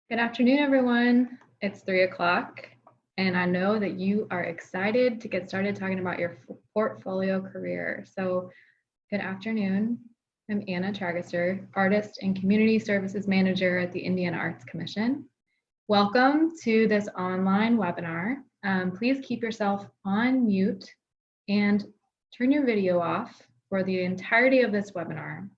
Good afternoon, everyone. It's 3 o'clock, and I know that you are excited to get started talking about your portfolio career. So, good afternoon. I'm Anna Tragister, Artist and Community Services Manager at the Indiana Arts Commission. Welcome to this online webinar. Please keep yourself on mute and turn your video off for the entirety of this webinar.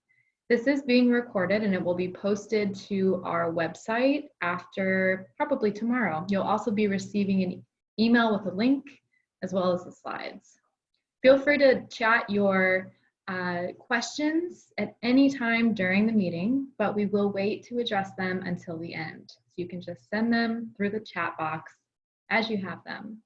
This is being recorded and it will be posted to our website after probably tomorrow. You'll also be receiving an email with a link as well as the slides. Feel free to chat your questions at any time during the meeting, but we will wait to address them until the end. So you can just send them through the chat box as you have them.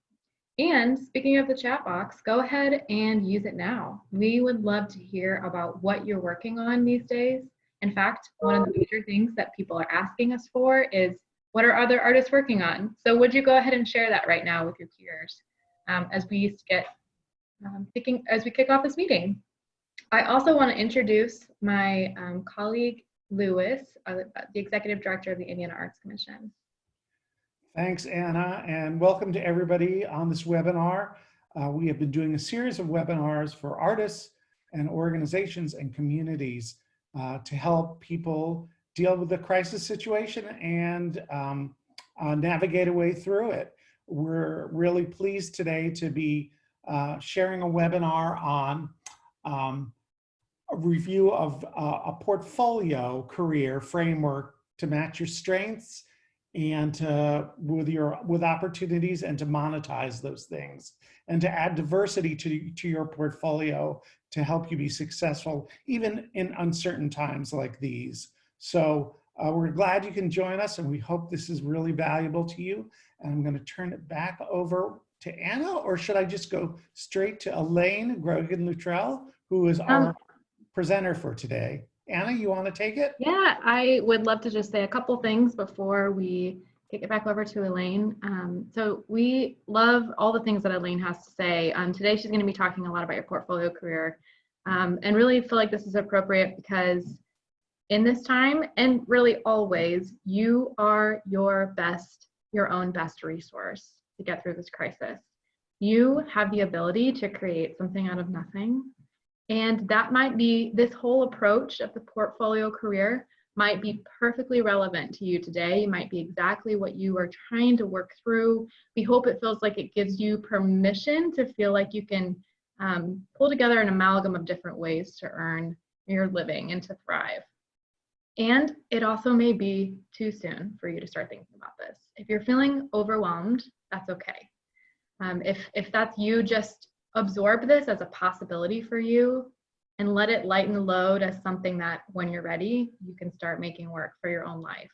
And speaking of the chat box, go ahead and use it now. We would love to hear about what you're working on these days. In fact, one of the major things that people are asking us for is, what are other artists working on? So would you go ahead and share that right now with your peers as we kick off this meeting? I also want to introduce my colleague, Lewis, the Executive Director of the Indiana Arts Commission. Thanks, Anna, and welcome to everybody on this webinar. We have been doing a series of webinars for artists and organizations and communities to help people deal with the crisis situation and navigate a way through it. We're really pleased today to be sharing a webinar on a review of a portfolio career framework to match your strengths and with opportunities and to monetize those things and to add diversity to your portfolio to help you be successful even in uncertain times like these. So we're glad you can join us and we hope this is really valuable to you. And I'm going to turn it back over to Anna, or should I just go straight to Elaine Grogan-Luttrell, who is our presenter for today? Anna, you want to take it? Yeah, I would love to just say a couple things before we kick it back over to Elaine. So we love all the things that Elaine has to say. Today she's going to be talking a lot about your portfolio career and really feel like this is appropriate because in this time and really always, you are your own best resource to get through this crisis. You have the ability to create something out of nothing. And that might be, this whole approach of the portfolio career might be perfectly relevant to you today. It might be exactly what you are trying to work through. We hope it feels like it gives you permission to feel like you can pull together an amalgam of different ways to earn your living and to thrive. And it also may be too soon for you to start thinking about this. If you're feeling overwhelmed, that's okay. If that's you, just absorb this as a possibility for you and let it lighten the load as something that when you're ready, you can start making work for your own life.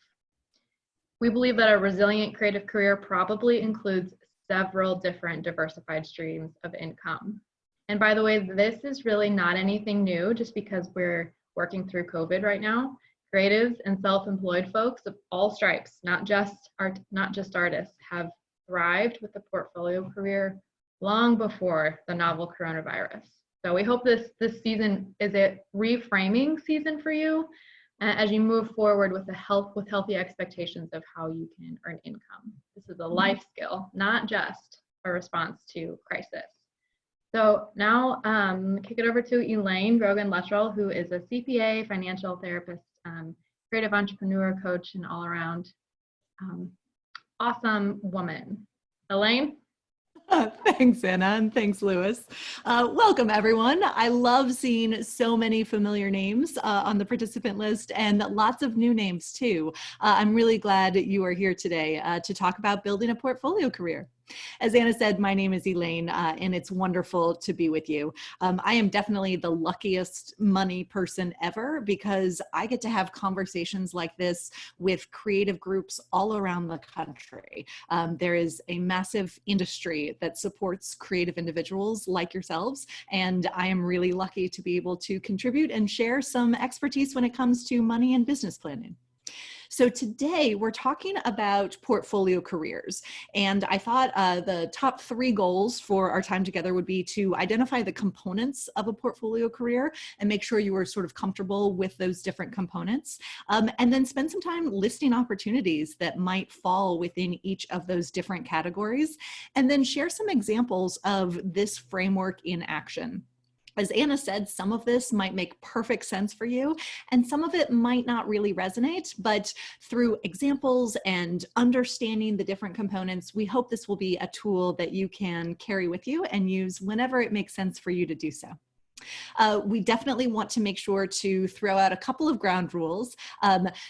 We believe that a resilient creative career probably includes several different diversified streams of income. And by the way, this is really not anything new just because we're working through COVID right now. Creatives and self-employed folks of all stripes, not just artists, have thrived with the portfolio career long before the novel coronavirus. So we hope this season is a reframing season for you as you move forward with healthy expectations of how you can earn income. This is a life skill, not just a response to crisis. So now kick it over to Elaine Grogan-Luttrell, who is a CPA, financial therapist, creative entrepreneur, coach, and all around awesome woman. Elaine? Thanks, Anna, and thanks, Lewis. Welcome, everyone. I love seeing so many familiar names on the participant list and lots of new names, too. I'm really glad you are here today to talk about building a portfolio career. As Anna said, my name is Elaine, and it's wonderful to be with you. I am definitely the luckiest money person ever because I get to have conversations like this with creative groups all around the country. There is a massive industry that supports creative individuals like yourselves, and I am really lucky to be able to contribute and share some expertise when it comes to money and business planning. So today we're talking about portfolio careers. And I thought the top 3 goals for our time together would be to identify the components of a portfolio career and make sure you were sort of comfortable with those different components. And then spend some time listing opportunities that might fall within each of those different categories. And then share some examples of this framework in action. As Anna said, some of this might make perfect sense for you, and some of it might not really resonate, but through examples and understanding the different components, we hope this will be a tool that you can carry with you and use whenever it makes sense for you to do so. We definitely want to make sure to throw out a couple of ground rules.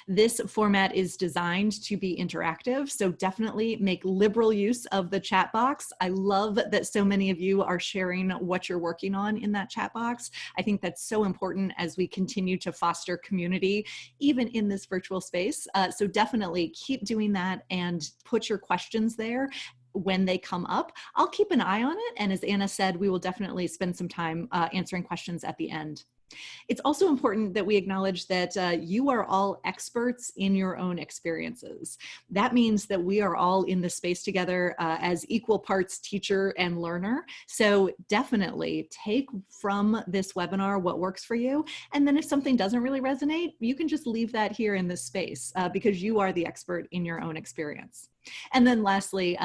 This format is designed to be interactive, so definitely make liberal use of the chat box. I love that so many of you are sharing what you're working on in that chat box. I think that's so important as we continue to foster community, even in this virtual space. So definitely keep doing that and put your questions there when they come up. I'll keep an eye on it. And as Anna said, we will definitely spend some time answering questions at the end. It's also important that we acknowledge that you are all experts in your own experiences. That means that we are all in this space together as equal parts teacher and learner. So definitely take from this webinar what works for you. And then if something doesn't really resonate, you can just leave that here in this space because you are the expert in your own experience. And then lastly,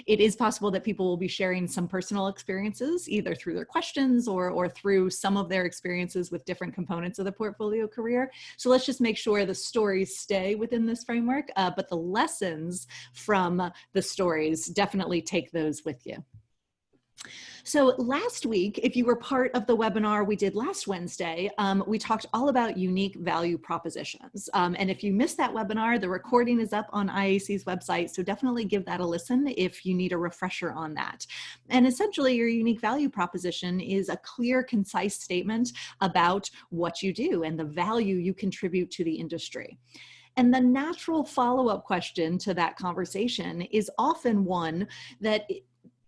it is possible that people will be sharing some personal experiences, either through their questions or through some of their experiences with different components of the portfolio career. So let's just make sure the stories stay within this framework, but the lessons from the stories, definitely take those with you. So last week, if you were part of the webinar we did last Wednesday, we talked all about unique value propositions. And if you missed that webinar, the recording is up on IAC's website, so definitely give that a listen if you need a refresher on that. And essentially, your unique value proposition is a clear, concise statement about what you do and the value you contribute to the industry. And the natural follow-up question to that conversation is often one that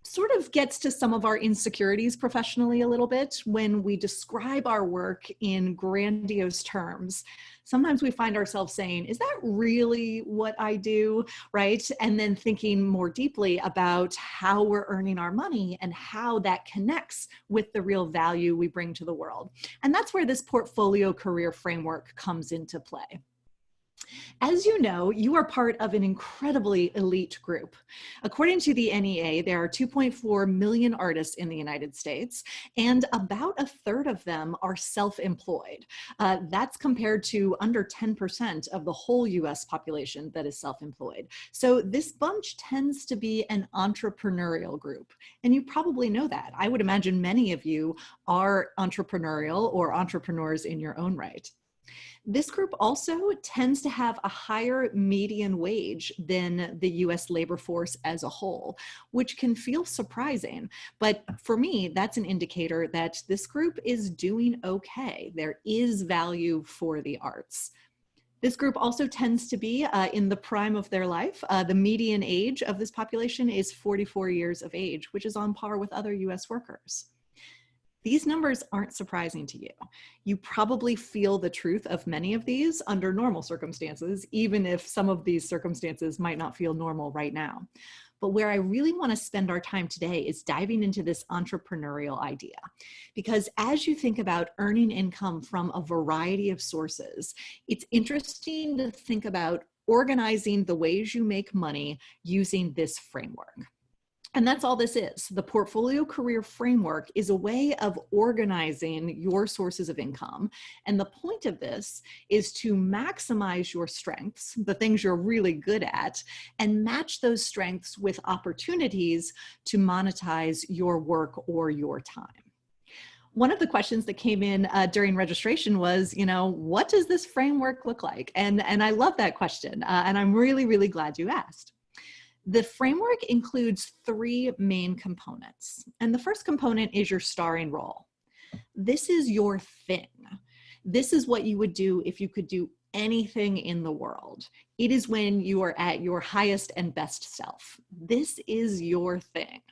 sort of gets to some of our insecurities professionally a little bit when we describe our work in grandiose terms. Sometimes we find ourselves saying, is that really what I do, right? And then thinking more deeply about how we're earning our money and how that connects with the real value we bring to the world. And that's where this portfolio career framework comes into play. As you know, you are part of an incredibly elite group. According to the NEA, there are 2.4 million artists in the United States, and about a third of them are self-employed. That's compared to under 10% of the whole US population that is self-employed. So this bunch tends to be an entrepreneurial group, and you probably know that. I would imagine many of you are entrepreneurial or entrepreneurs in your own right. This group also tends to have a higher median wage than the US labor force as a whole, which can feel surprising. But for me, that's an indicator that this group is doing okay. There is value for the arts. This group also tends to be in the prime of their life. The median age of this population is 44 years of age, which is on par with other US workers. These numbers aren't surprising to you. You probably feel the truth of many of these under normal circumstances, even if some of these circumstances might not feel normal right now. But where I really want to spend our time today is diving into this entrepreneurial idea. Because as you think about earning income from a variety of sources, it's interesting to think about organizing the ways you make money using this framework. And that's all this is. The portfolio career framework is a way of organizing your sources of income. And the point of this is to maximize your strengths, the things you're really good at, and match those strengths with opportunities to monetize your work or your time. One of the questions that came in during registration was, what does this framework look like? And I love that question. And I'm really, really glad you asked. The framework includes 3 main components. And the first component is your starring role. This is your thing. This is what you would do if you could do anything in the world. It is when you are at your highest and best self. This is your thing.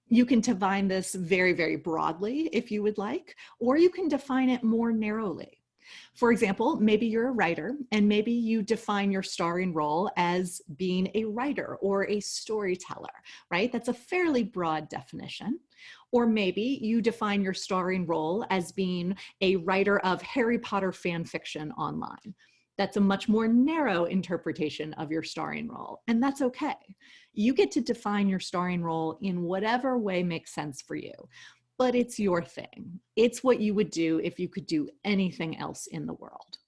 You can define this very, very broadly if you would like, or you can define it more narrowly. For example, maybe you're a writer and maybe you define your starring role as being a writer or a storyteller, right? That's a fairly broad definition. Or maybe you define your starring role as being a writer of Harry Potter fan fiction online. That's a much more narrow interpretation of your starring role, and that's okay. You get to define your starring role in whatever way makes sense for you. But it's your thing. It's what you would do if you could do anything else in the world.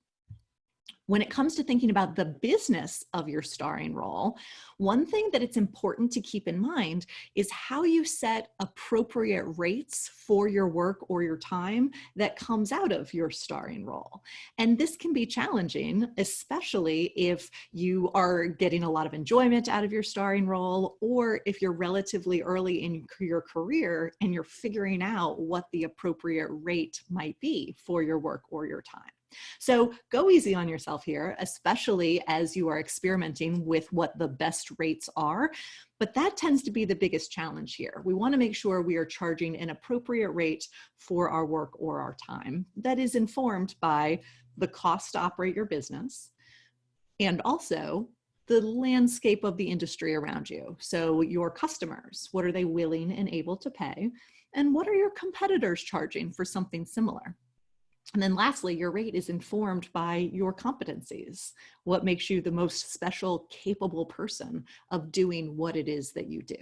When it comes to thinking about the business of your starring role, one thing that it's important to keep in mind is how you set appropriate rates for your work or your time that comes out of your starring role. And this can be challenging, especially if you are getting a lot of enjoyment out of your starring role, or if you're relatively early in your career and you're figuring out what the appropriate rate might be for your work or your time. So go easy on yourself here, especially as you are experimenting with what the best rates are. But that tends to be the biggest challenge here. We want to make sure we are charging an appropriate rate for our work or our time that is informed by the cost to operate your business and also the landscape of the industry around you. So your customers, what are they willing and able to pay? And what are your competitors charging for something similar? And then lastly, your rate is informed by your competencies. What makes you the most special, capable person of doing what it is that you do?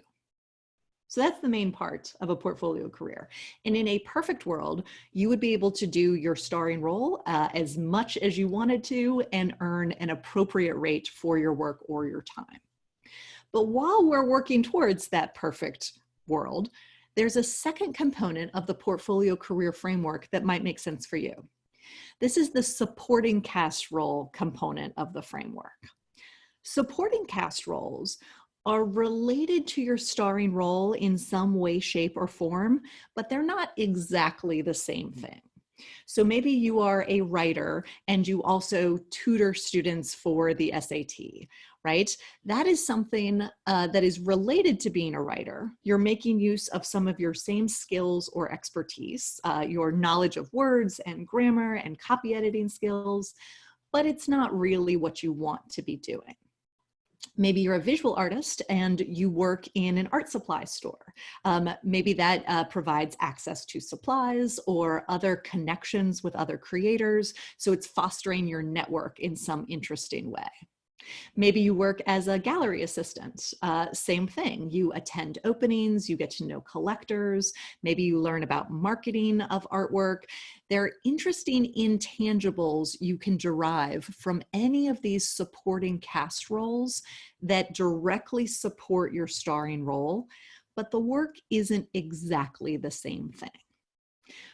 So that's the main part of a portfolio career. And in a perfect world, you would be able to do your starring role as much as you wanted to and earn an appropriate rate for your work or your time. But while we're working towards that perfect world, there's a second component of the portfolio career framework that might make sense for you. This is the supporting cast role component of the framework. Supporting cast roles are related to your starring role in some way, shape, or form, but they're not exactly the same thing. So maybe you are a writer and you also tutor students for the SAT, right? That is something that is related to being a writer. You're making use of some of your same skills or expertise, your knowledge of words and grammar and copy editing skills, but it's not really what you want to be doing. Maybe you're a visual artist and you work in an art supply store. Maybe that provides access to supplies or other connections with other creators. So it's fostering your network in some interesting way. Maybe you work as a gallery assistant, same thing. You attend openings, you get to know collectors, maybe you learn about marketing of artwork. There are interesting intangibles you can derive from any of these supporting cast roles that directly support your starring role, but the work isn't exactly the same thing.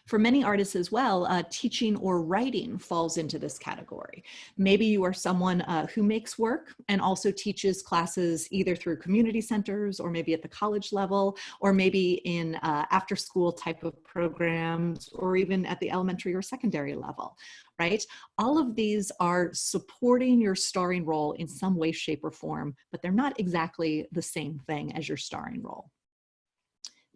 For many artists as well, teaching or writing falls into this category. Maybe you are someone who makes work and also teaches classes either through community centers or maybe at the college level, or maybe in after-school type of programs, or even at the elementary or secondary level, right? All of these are supporting your starring role in some way, shape, or form, but they're not exactly the same thing as your starring role.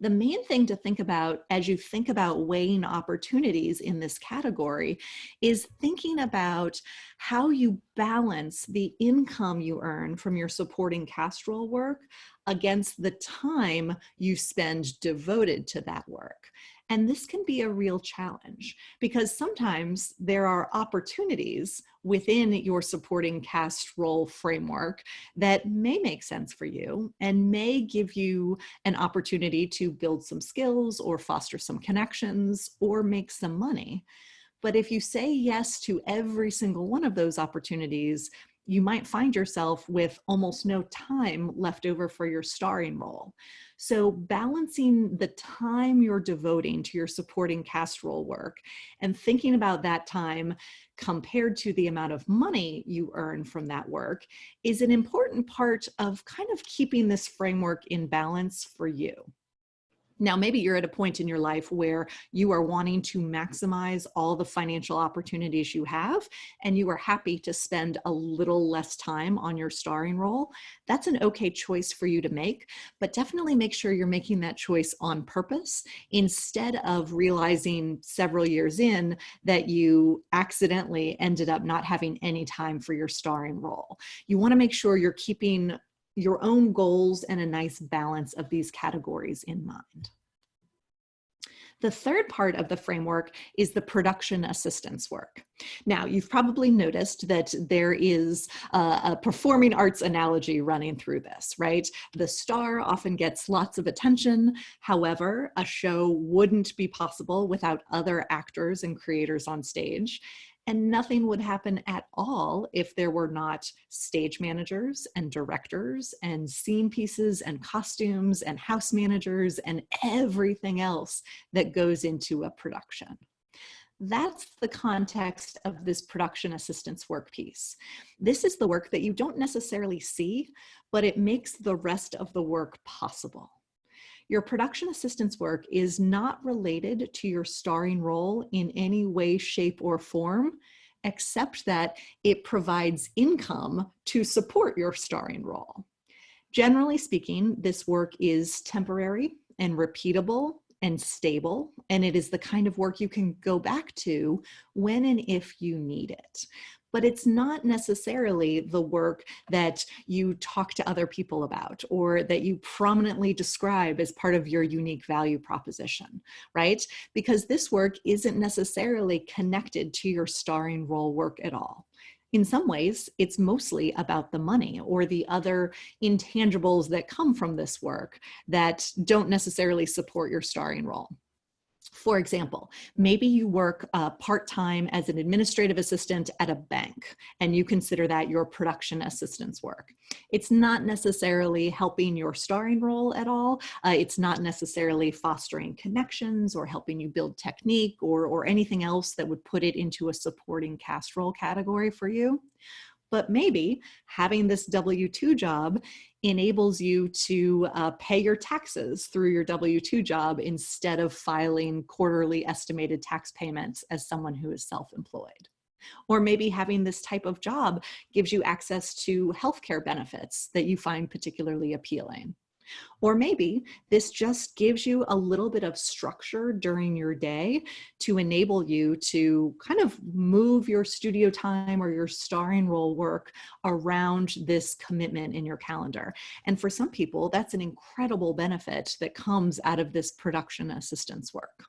The main thing to think about as you think about weighing opportunities in this category is thinking about how you balance the income you earn from your supporting cast role work against the time you spend devoted to that work. And this can be a real challenge because sometimes there are opportunities within your supporting cast role framework that may make sense for you and may give you an opportunity to build some skills or foster some connections or make some money. But if you say yes to every single one of those opportunities, you might find yourself with almost no time left over for your starring role. So balancing the time you're devoting to your supporting cast role work and thinking about that time compared to the amount of money you earn from that work is an important part of kind of keeping this framework in balance for you. Now, maybe you're at a point in your life where you are wanting to maximize all the financial opportunities you have, and you are happy to spend a little less time on your starring role. That's an okay choice for you to make, but definitely make sure you're making that choice on purpose instead of realizing several years in that you accidentally ended up not having any time for your starring role. You want to make sure you're keeping your own goals and a nice balance of these categories in mind. The third part of the framework is the production assistance work. Now, you've probably noticed that there is a performing arts analogy running through this, right? The star often gets lots of attention. However, a show wouldn't be possible without other actors and creators on stage. And nothing would happen at all if there were not stage managers and directors and scene pieces and costumes and house managers and everything else that goes into a production. That's the context of this production assistance work piece. This is the work that you don't necessarily see, but it makes the rest of the work possible. Your production assistance work is not related to your starring role in any way, shape, or form, except that it provides income to support your starring role. Generally speaking, this work is temporary and repeatable and stable, and it is the kind of work you can go back to when and if you need it. But it's not necessarily the work that you talk to other people about or that you prominently describe as part of your unique value proposition, right? Because this work isn't necessarily connected to your starring role work at all. In some ways, it's mostly about the money or the other intangibles that come from this work that don't necessarily support your starring role. For example, maybe you work part-time as an administrative assistant at a bank, and you consider that your production assistance work. It's not necessarily helping your starring role at all. It's not necessarily fostering connections or helping you build technique or anything else that would put it into a supporting cast role category for you. But maybe having this W-2 job enables you to pay your taxes through your W-2 job instead of filing quarterly estimated tax payments as someone who is self-employed. Or maybe having this type of job gives you access to healthcare benefits that you find particularly appealing. Or maybe this just gives you a little bit of structure during your day to enable you to kind of move your studio time or your starring role work around this commitment in your calendar. And for some people, that's an incredible benefit that comes out of this production assistance work.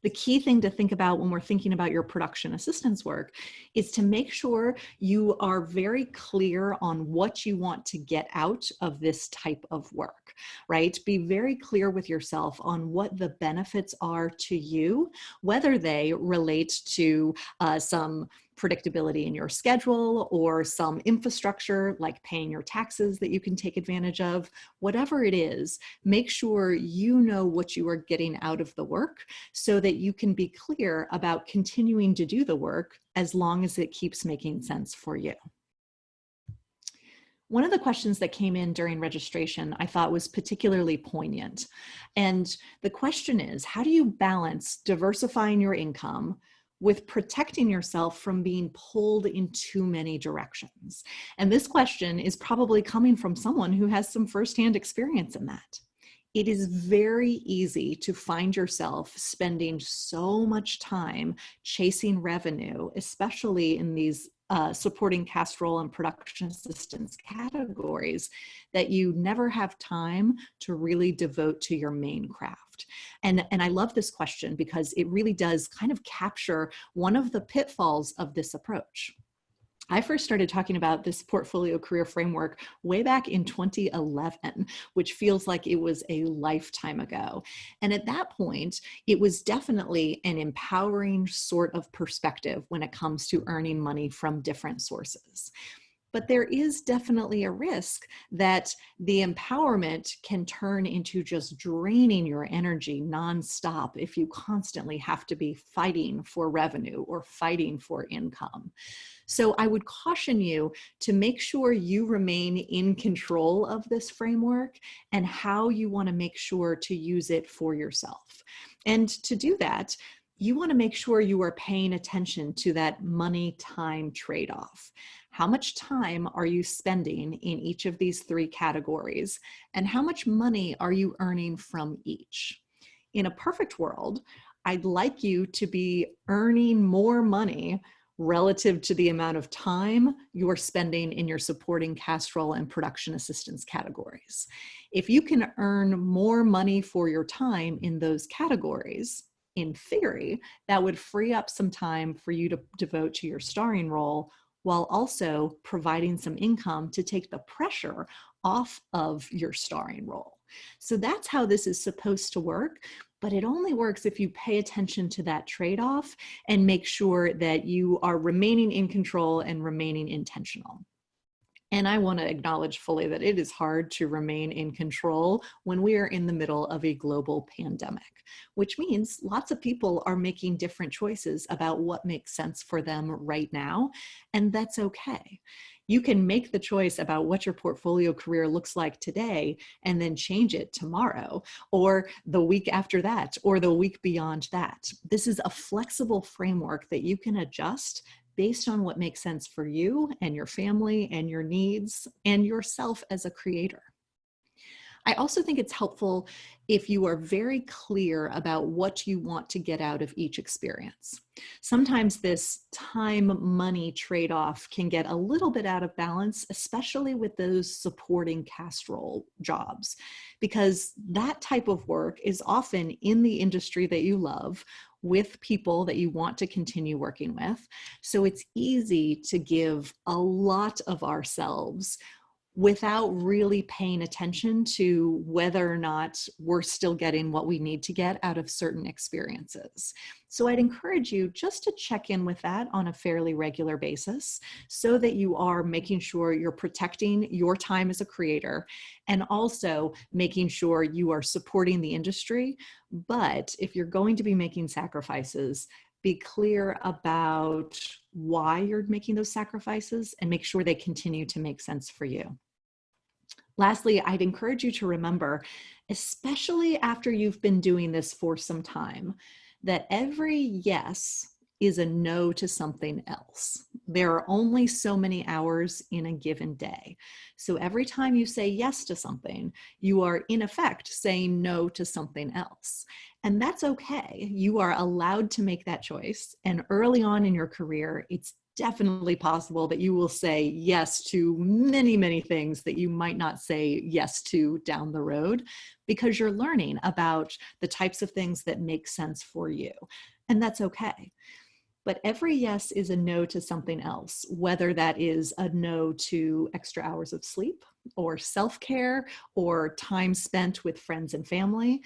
The key thing to think about when we're thinking about your production assistance work is to make sure you are very clear on what you want to get out of this type of work, right? Be very clear with yourself on what the benefits are to you, whether they relate to some predictability in your schedule or some infrastructure like paying your taxes that you can take advantage of. Whatever it is, make sure you know what you are getting out of the work so that you can be clear about continuing to do the work as long as it keeps making sense for you. One of the questions that came in during registration I thought was particularly poignant. And the question is, how do you balance diversifying your income with protecting yourself from being pulled in too many directions? And this question is probably coming from someone who has some firsthand experience in that. It is very easy to find yourself spending so much time chasing revenue, especially in these supporting cast role and production assistance categories, that you never have time to really devote to your main craft. And I love this question because it really does kind of capture one of the pitfalls of this approach. I first started talking about this portfolio career framework way back in 2011, which feels like it was a lifetime ago. And at that point, it was definitely an empowering sort of perspective when it comes to earning money from different sources. But there is definitely a risk that the empowerment can turn into just draining your energy nonstop if you constantly have to be fighting for revenue or fighting for income. So I would caution you to make sure you remain in control of this framework and how you want to make sure to use it for yourself. And to do that, you want to make sure you are paying attention to that money-time trade-off. How much time are you spending in each of these three categories? And how much money are you earning from each? In a perfect world, I'd like you to be earning more money relative to the amount of time you're spending in your supporting cast role and production assistance categories. If you can earn more money for your time in those categories, in theory, that would free up some time for you to devote to your starring role while also providing some income to take the pressure off of your starring role. So that's how this is supposed to work, but it only works if you pay attention to that trade-off and make sure that you are remaining in control and remaining intentional. And I want to acknowledge fully that it is hard to remain in control when we are in the middle of a global pandemic, which means lots of people are making different choices about what makes sense for them right now, and that's okay. You can make the choice about what your portfolio career looks like today and then change it tomorrow or the week after that or the week beyond that. This is a flexible framework that you can adjust based on what makes sense for you and your family and your needs and yourself as a creator. I also think it's helpful if you are very clear about what you want to get out of each experience. Sometimes this time-money trade-off can get a little bit out of balance, especially with those supporting cast role jobs, because that type of work is often in the industry that you love, with people that you want to continue working with. So it's easy to give a lot of ourselves without really paying attention to whether or not we're still getting what we need to get out of certain experiences. So I'd encourage you just to check in with that on a fairly regular basis so that you are making sure you're protecting your time as a creator and also making sure you are supporting the industry. But if you're going to be making sacrifices, be clear about why you're making those sacrifices and make sure they continue to make sense for you. Lastly, I'd encourage you to remember, especially after you've been doing this for some time, that every yes is a no to something else. There are only so many hours in a given day. So every time you say yes to something, you are in effect saying no to something else. And that's okay. You are allowed to make that choice. And early on in your career, it's definitely possible that you will say yes to many, many things that you might not say yes to down the road because you're learning about the types of things that make sense for you. And that's okay. But every yes is a no to something else, whether that is a no to extra hours of sleep or self-care or time spent with friends and family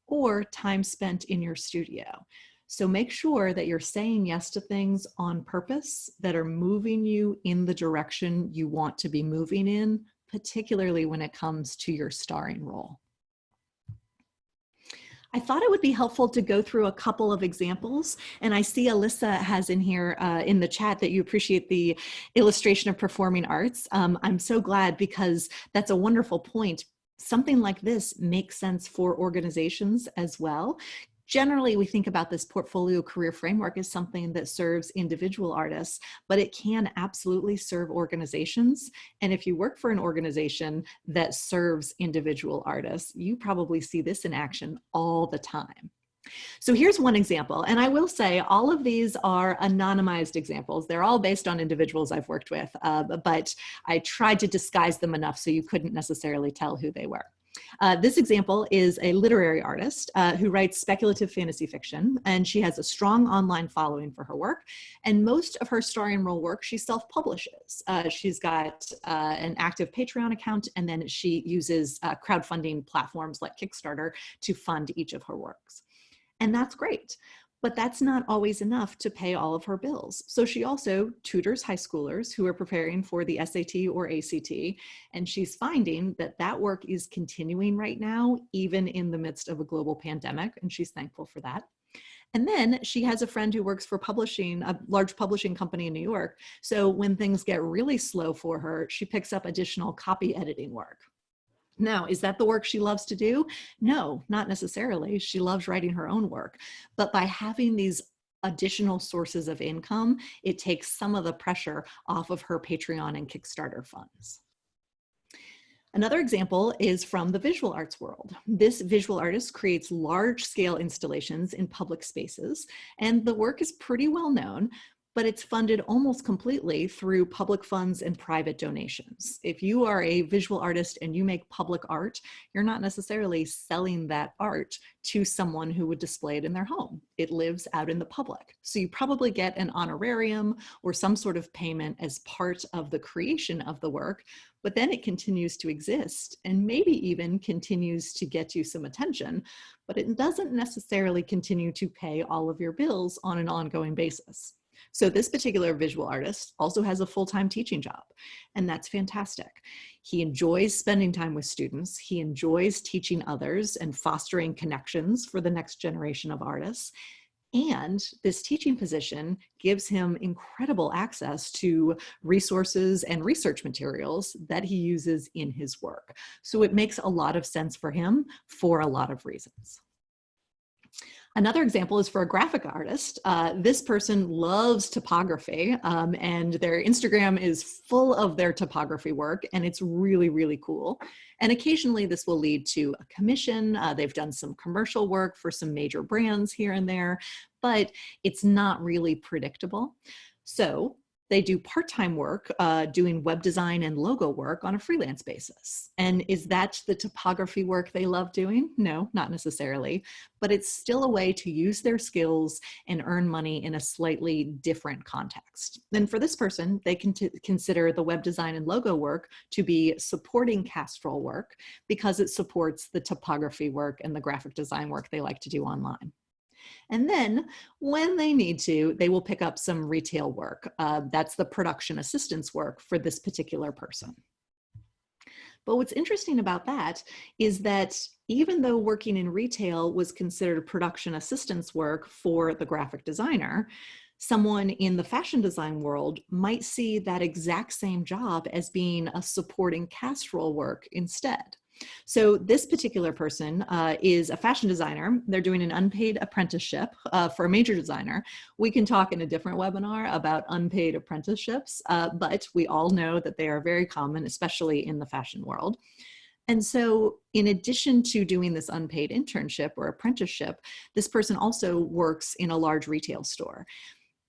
or time spent in your studio. So make sure that you're saying yes to things on purpose that are moving you in the direction you want to be moving in, particularly when it comes to your starring role. I thought it would be helpful to go through a couple of examples, and I see Alyssa has in here in the chat that you appreciate the illustration of performing arts. I'm so glad because that's a wonderful point. Something like this makes sense for organizations as well. Generally, we think about this portfolio career framework as something that serves individual artists, but it can absolutely serve organizations. And if you work for an organization that serves individual artists, you probably see this in action all the time. So here's one example, and I will say all of these are anonymized examples. They're all based on individuals I've worked with, but I tried to disguise them enough so you couldn't necessarily tell who they were. This example is a literary artist who writes speculative fantasy fiction, and she has a strong online following for her work, and most of her starring role work she self-publishes. She's got an active Patreon account, and then she uses crowdfunding platforms like Kickstarter to fund each of her works. And that's great. But that's not always enough to pay all of her bills. So she also tutors high schoolers who are preparing for the SAT or ACT, and she's finding that that work is continuing right now, even in the midst of a global pandemic, and she's thankful for that. And then she has a friend who works for publishing, a large publishing company in New York. So when things get really slow for her, she picks up additional copy editing work. Now, is that the work she loves to do? No, not necessarily. She loves writing her own work. But by having these additional sources of income, it takes some of the pressure off of her Patreon and Kickstarter funds. Another example is from the visual arts world. This visual artist creates large-scale installations in public spaces, and the work is pretty well known, but it's funded almost completely through public funds and private donations. If you are a visual artist and you make public art, you're not necessarily selling that art to someone who would display it in their home. It lives out in the public. So you probably get an honorarium or some sort of payment as part of the creation of the work, but then it continues to exist and maybe even continues to get you some attention, but it doesn't necessarily continue to pay all of your bills on an ongoing basis. So this particular visual artist also has a full-time teaching job, and that's fantastic. He enjoys spending time with students. He enjoys teaching others and fostering connections for the next generation of artists. And this teaching position gives him incredible access to resources and research materials that he uses in his work. So it makes a lot of sense for him for a lot of reasons. Another example is for a graphic artist. This person loves typography, and their Instagram is full of their typography work, and it's really, really cool. And occasionally this will lead to a commission. They've done some commercial work for some major brands here and there, but it's not really predictable. So they do part-time work doing web design and logo work on a freelance basis. And is that the typography work they love doing? No, not necessarily, but it's still a way to use their skills and earn money in a slightly different context. Then for this person, they can consider the web design and logo work to be supporting Castrol work because it supports the typography work and the graphic design work they like to do online. And then when they need to, they will pick up some retail work. That's the production assistance work for this particular person. But what's interesting about that is that even though working in retail was considered production assistance work for the graphic designer, someone in the fashion design world might see that exact same job as being a supporting Castrol work instead. So this particular person is a fashion designer. They're doing an unpaid apprenticeship for a major designer. We can talk in a different webinar about unpaid apprenticeships, but we all know that they are very common, especially in the fashion world. And so in addition to doing this unpaid internship or apprenticeship, this person also works in a large retail store.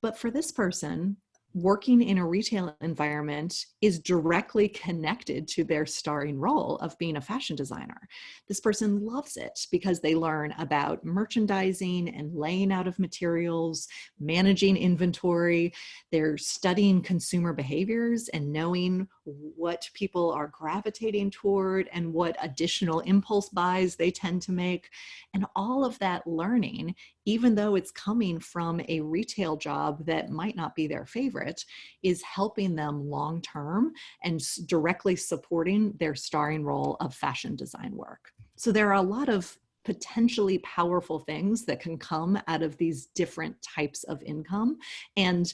But for this person, working in a retail environment is directly connected to their starring role of being a fashion designer. This person loves it because they learn about merchandising and laying out of materials, managing inventory. They're studying consumer behaviors and knowing what people are gravitating toward and what additional impulse buys they tend to make. And all of that learning, even though it's coming from a retail job that might not be their favorite, is helping them long-term and directly supporting their starring role of fashion design work. So there are a lot of potentially powerful things that can come out of these different types of income. And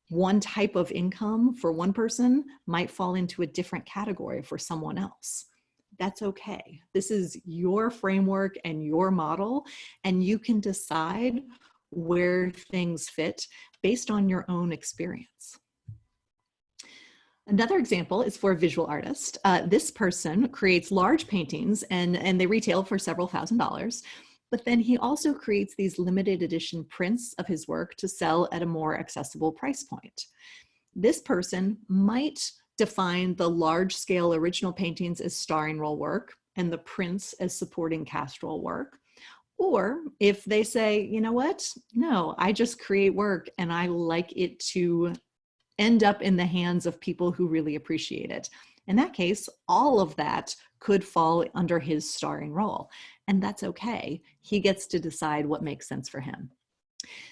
one type of income for one person might fall into a different category for someone else. That's okay. This is your framework and your model, and you can decide where things fit based on your own experience. Another example is for a visual artist. This person creates large paintings and they retail for several $1,000s, but then he also creates these limited edition prints of his work to sell at a more accessible price point. This person might define the large-scale original paintings as starring role work and the prints as supporting Castrol work. Or if they say, you know what, no, I just create work and I like it to end up in the hands of people who really appreciate it. In that case, all of that could fall under his starring role, and that's okay. He gets to decide what makes sense for him.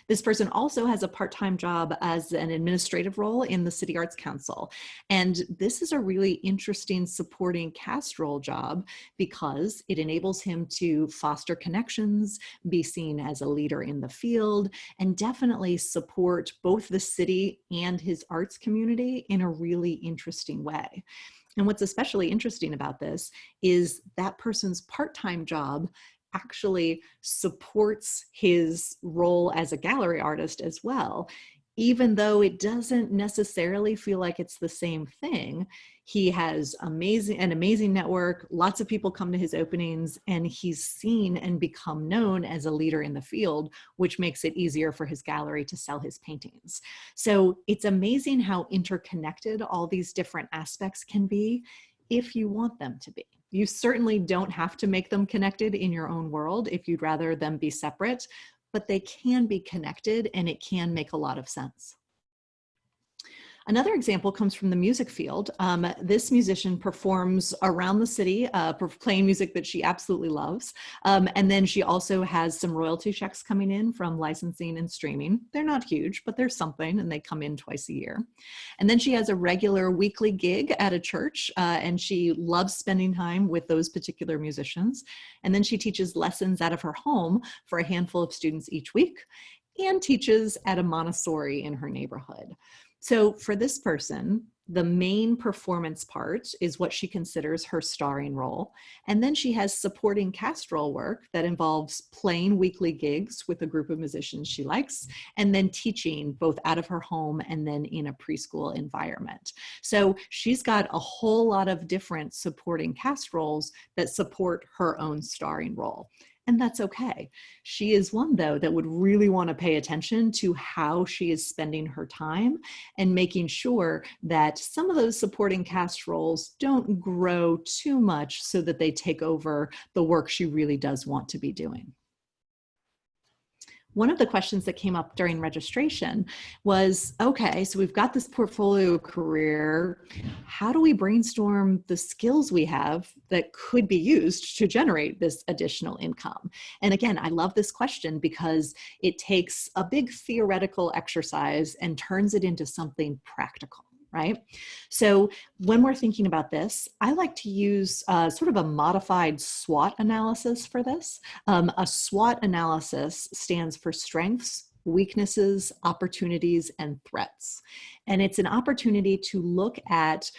This person also has a part-time job as an administrative role in the City Arts Council. And this is a really interesting supporting cast role job because it enables him to foster connections, be seen as a leader in the field, and definitely support both the city and his arts community in a really interesting way. And what's especially interesting about this is that person's part-time job actually supports his role as a gallery artist as well. Even though it doesn't necessarily feel like it's the same thing, he has an amazing network, lots of people come to his openings, and he's seen and become known as a leader in the field, which makes it easier for his gallery to sell his paintings. So it's amazing how interconnected all these different aspects can be if you want them to be. You certainly don't have to make them connected in your own world if you'd rather them be separate, but they can be connected and it can make a lot of sense. Another example comes from the music field. This musician performs around the city, playing music that she absolutely loves. And then she also has some royalty checks coming in from licensing and streaming. They're not huge, but there's something, and they come in twice a year. And then she has a regular weekly gig at a church, and she loves spending time with those particular musicians. And then she teaches lessons out of her home for a handful of students each week, and teaches at a Montessori in her neighborhood. So for this person, the main performance part is what she considers her starring role. And then she has supporting cast role work that involves playing weekly gigs with a group of musicians she likes, and then teaching both out of her home and then in a preschool environment. So she's got a whole lot of different supporting cast roles that support her own starring role. And that's okay. She is one, though, that would really want to pay attention to how she is spending her time and making sure that some of those supporting cast roles don't grow too much so that they take over the work she really does want to be doing. One of the questions that came up during registration was, okay, so we've got this portfolio career. How do we brainstorm the skills we have that could be used to generate this additional income? And again, I love this question because it takes a big theoretical exercise and turns it into something practical. Right? So when we're thinking about this, I like to use sort of a modified SWOT analysis for this. A SWOT analysis stands for strengths, weaknesses, opportunities, and threats. And it's an opportunity to look at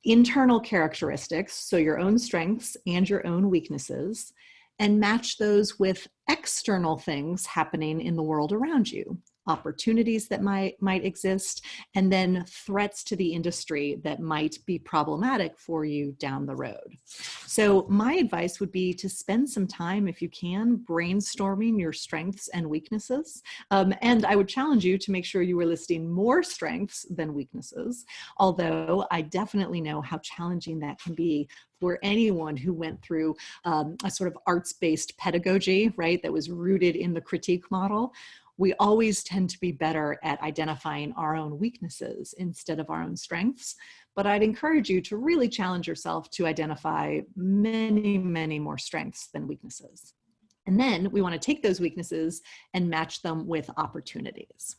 internal characteristics, so your own strengths and your own weaknesses, and match those with external things happening in the world around you. Opportunities that might exist, and then threats to the industry that might be problematic for you down the road. So my advice would be to spend some time, if you can, brainstorming your strengths and weaknesses. And I would challenge you to make sure you were listing more strengths than weaknesses, although I definitely know how challenging that can be for anyone who went through a sort of arts-based pedagogy, right, that was rooted in the critique model. We always tend to be better at identifying our own weaknesses instead of our own strengths. But I'd encourage you to really challenge yourself to identify many, many more strengths than weaknesses. And then we want to take those weaknesses and match them with opportunities.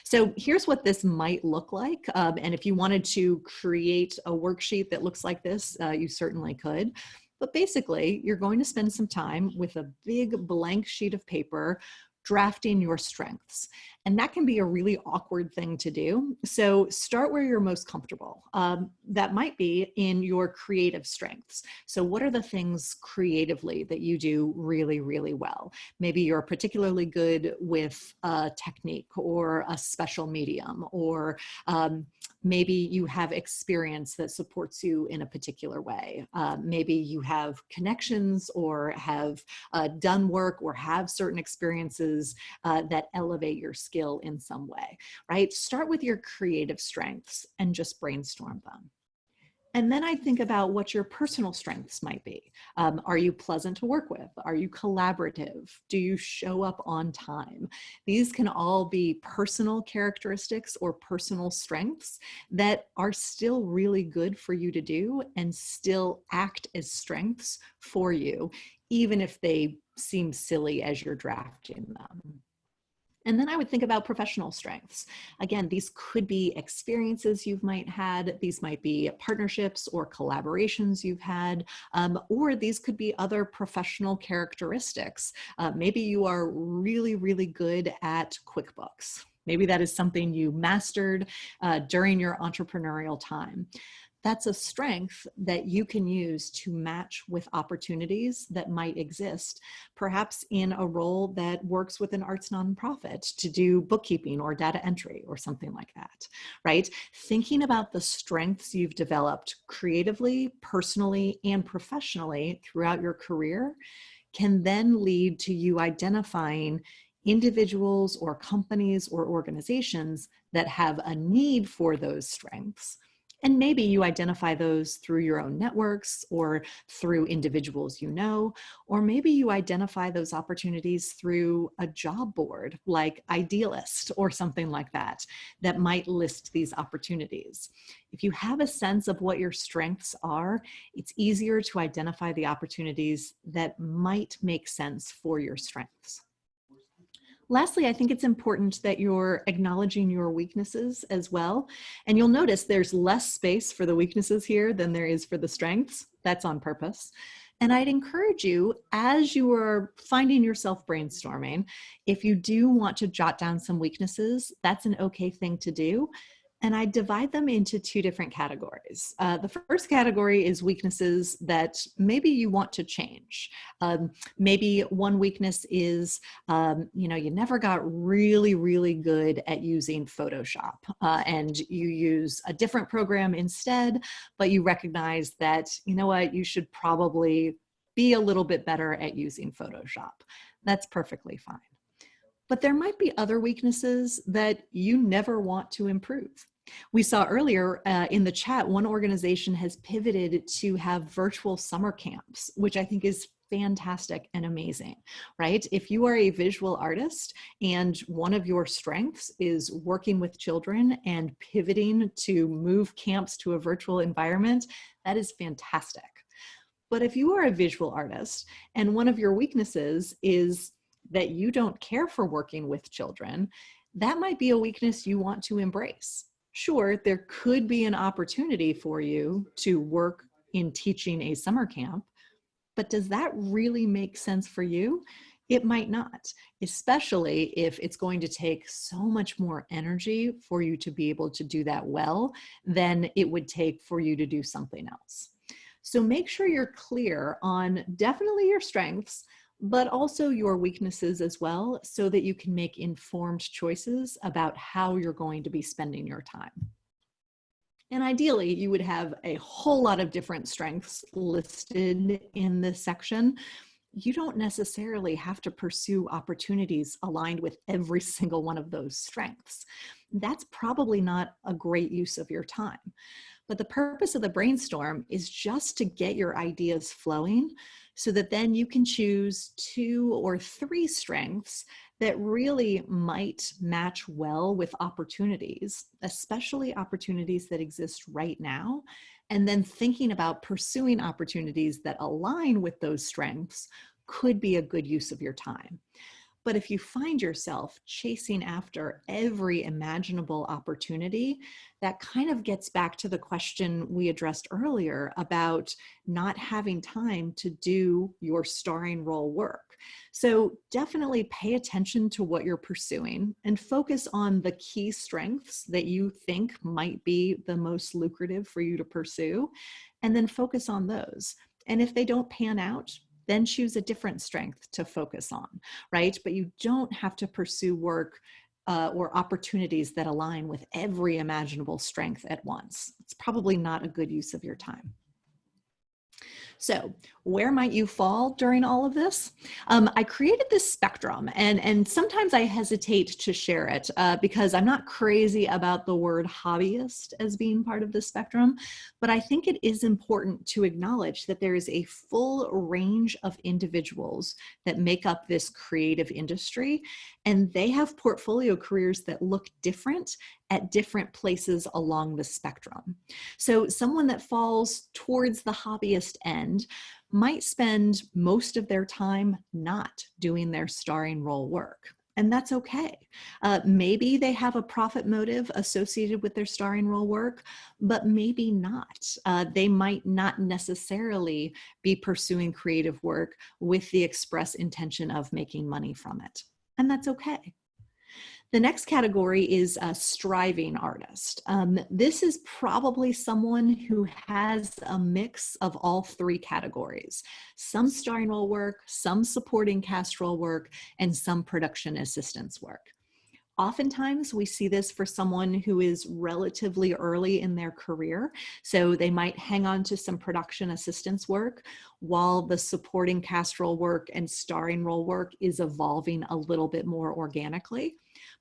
So here's what this might look like. And if you wanted to create a worksheet that looks like this, you certainly could. But basically, you're going to spend some time with a big blank sheet of paper drafting your strengths. And that can be a really awkward thing to do. So start where you're most comfortable. That might be in your creative strengths. So what are the things creatively that you do really, really well? Maybe you're particularly good with a technique or a special medium, or maybe you have experience that supports you in a particular way. Maybe you have connections or have done work or have certain experiences that elevate your skill in some way, right? Start with your creative strengths and just brainstorm them. And then I think about what your personal strengths might be. Are you pleasant to work with? Are you collaborative? Do you show up on time? These can all be personal characteristics or personal strengths that are still really good for you to do and still act as strengths for you, even if they seem silly as you're drafting them. And then I would think about professional strengths. Again, these could be experiences you might had, these might be partnerships or collaborations you've had, or these could be other professional characteristics. Maybe you are really, really good at QuickBooks. Maybe that is something you mastered during your entrepreneurial time. That's a strength that you can use to match with opportunities that might exist, perhaps in a role that works with an arts nonprofit to do bookkeeping or data entry or something like that, right? Thinking about the strengths you've developed creatively, personally, and professionally throughout your career can then lead to you identifying individuals or companies or organizations that have a need for those strengths. And maybe you identify those through your own networks or through individuals you know, or maybe you identify those opportunities through a job board like Idealist or something like that, that might list these opportunities. If you have a sense of what your strengths are, it's easier to identify the opportunities that might make sense for your strengths. Lastly, I think it's important that you're acknowledging your weaknesses as well. And you'll notice there's less space for the weaknesses here than there is for the strengths. That's on purpose. And I'd encourage you, as you are finding yourself brainstorming, if you do want to jot down some weaknesses, that's an okay thing to do. And I divide them into two different categories. The first category is weaknesses that maybe you want to change. Maybe one weakness is, you never got really, really good at using Photoshop and you use a different program instead, but you recognize that, you know what, you should probably be a little bit better at using Photoshop. That's perfectly fine. But there might be other weaknesses that you never want to improve. We saw earlier in the chat, one organization has pivoted to have virtual summer camps, which I think is fantastic and amazing, right? If you are a visual artist and one of your strengths is working with children and pivoting to move camps to a virtual environment, that is fantastic. But if you are a visual artist and one of your weaknesses is that you don't care for working with children, that might be a weakness you want to embrace. Sure, there could be an opportunity for you to work in teaching a summer camp, but does that really make sense for you? It might not, especially if it's going to take so much more energy for you to be able to do that well than it would take for you to do something else. So make sure you're clear on definitely your strengths, but also your weaknesses as well, so that you can make informed choices about how you're going to be spending your time. And ideally, you would have a whole lot of different strengths listed in this section. You don't necessarily have to pursue opportunities aligned with every single one of those strengths. That's probably not a great use of your time. But the purpose of the brainstorm is just to get your ideas flowing so that then you can choose 2 or 3 strengths that really might match well with opportunities, especially opportunities that exist right now, and then thinking about pursuing opportunities that align with those strengths could be a good use of your time. But if you find yourself chasing after every imaginable opportunity, that kind of gets back to the question we addressed earlier about not having time to do your starring role work. So definitely pay attention to what you're pursuing and focus on the key strengths that you think might be the most lucrative for you to pursue, and then focus on those. And if they don't pan out, then choose a different strength to focus on, right? But you don't have to pursue work or opportunities that align with every imaginable strength at once. It's probably not a good use of your time. So where might you fall during all of this? I created this spectrum, and sometimes I hesitate to share it because I'm not crazy about the word hobbyist as being part of the spectrum, but I think it is important to acknowledge that there is a full range of individuals that make up this creative industry, and they have portfolio careers that look different at different places along the spectrum. So someone that falls towards the hobbyist end might spend most of their time not doing their starring role work. and that's okay. Maybe they have a profit motive associated with their starring role work, but maybe not. They might not necessarily be pursuing creative work with the express intention of making money from it, and that's okay. The next category is a striving artist. This is probably someone who has a mix of all three categories: some starring role work, some supporting cast role work, and some production assistance work. Oftentimes we see this for someone who is relatively early in their career. So they might hang on to some production assistance work while the supporting cast role work and starring role work is evolving a little bit more organically.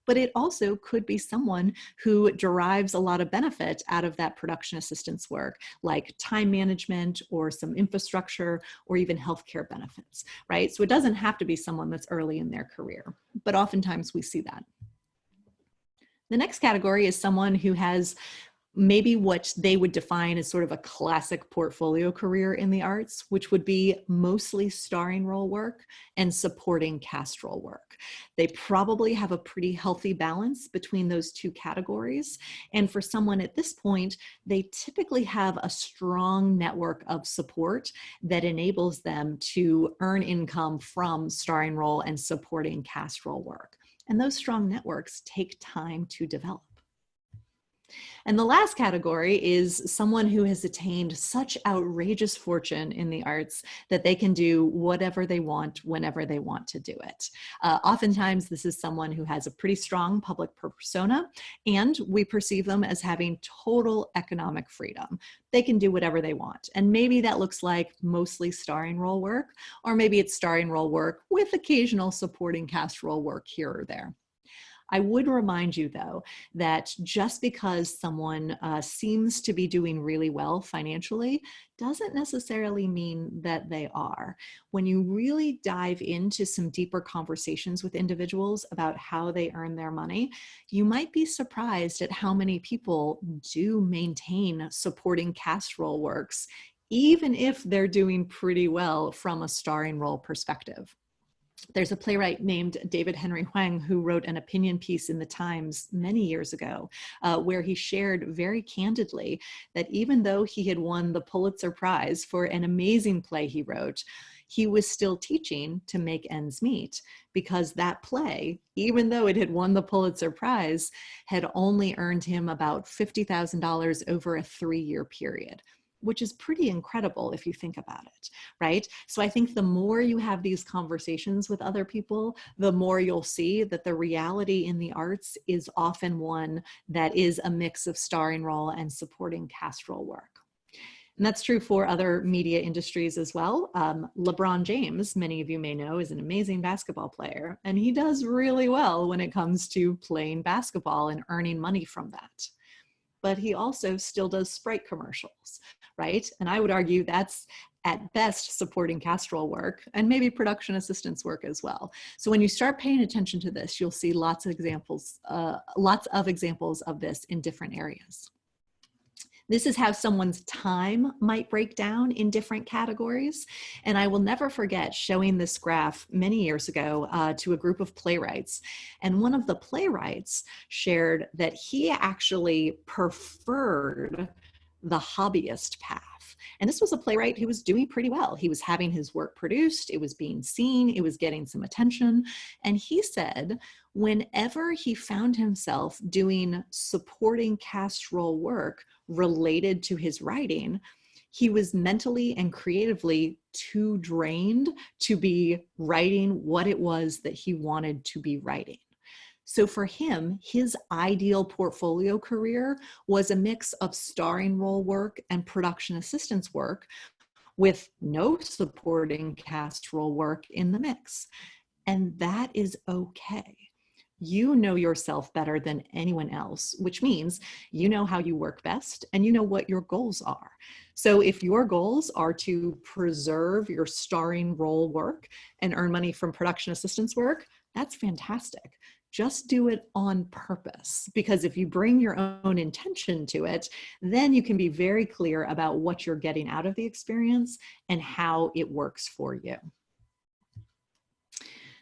But it also could be someone who derives a lot of benefit out of that production assistance work, like time management or some infrastructure or even healthcare benefits, right? So it doesn't have to be someone that's early in their career, but oftentimes we see that. The next category is someone who has maybe what they would define as sort of a classic portfolio career in the arts, which would be mostly starring role work and supporting cast role work. They probably have a pretty healthy balance between those two categories. And for someone at this point, they typically have a strong network of support that enables them to earn income from starring role and supporting cast role work. And those strong networks take time to develop. And the last category is someone who has attained such outrageous fortune in the arts that they can do whatever they want whenever they want to do it. Oftentimes, this is someone who has a pretty strong public persona, and we perceive them as having total economic freedom. They can do whatever they want. And maybe that looks like mostly starring role work, or maybe it's starring role work with occasional supporting cast role work here or there. I would remind you, though, that just because someone seems to be doing really well financially doesn't necessarily mean that they are. When you really dive into some deeper conversations with individuals about how they earn their money, you might be surprised at how many people do maintain supporting cast role works, even if they're doing pretty well from a starring role perspective. There's a playwright named David Henry Hwang who wrote an opinion piece in the Times many years ago where he shared very candidly that even though he had won the Pulitzer Prize for an amazing play he wrote, he was still teaching to make ends meet because that play, even though it had won the Pulitzer Prize, had only earned him about $50,000 over a 3-year period, which is pretty incredible if you think about it, right? So I think the more you have these conversations with other people, the more you'll see that the reality in the arts is often one that is a mix of starring role and supporting cast role work. And that's true for other media industries as well. LeBron James, many of you may know, is an amazing basketball player, and he does really well when it comes to playing basketball and earning money from that. But he also still does Sprite commercials, right? And I would argue that's at best supporting cast role work and maybe production assistance work as well. So when you start paying attention to this, you'll see lots of examples of this in different areas. This is how someone's time might break down in different categories. And I will never forget showing this graph many years ago to a group of playwrights. And one of the playwrights shared that he actually preferred the hobbyist path. And this was a playwright who was doing pretty well. He was having his work produced, it was being seen, it was getting some attention. And he said, whenever he found himself doing supporting cast role work related to his writing, he was mentally and creatively too drained to be writing what it was that he wanted to be writing. So for him, his ideal portfolio career was a mix of starring role work and production assistance work with no supporting cast role work in the mix. And that is okay. You know yourself better than anyone else, which means you know how you work best and you know what your goals are. So if your goals are to preserve your starring role work and earn money from production assistance work, that's fantastic. Just do it on purpose, because if you bring your own intention to it, then you can be very clear about what you're getting out of the experience and how it works for you.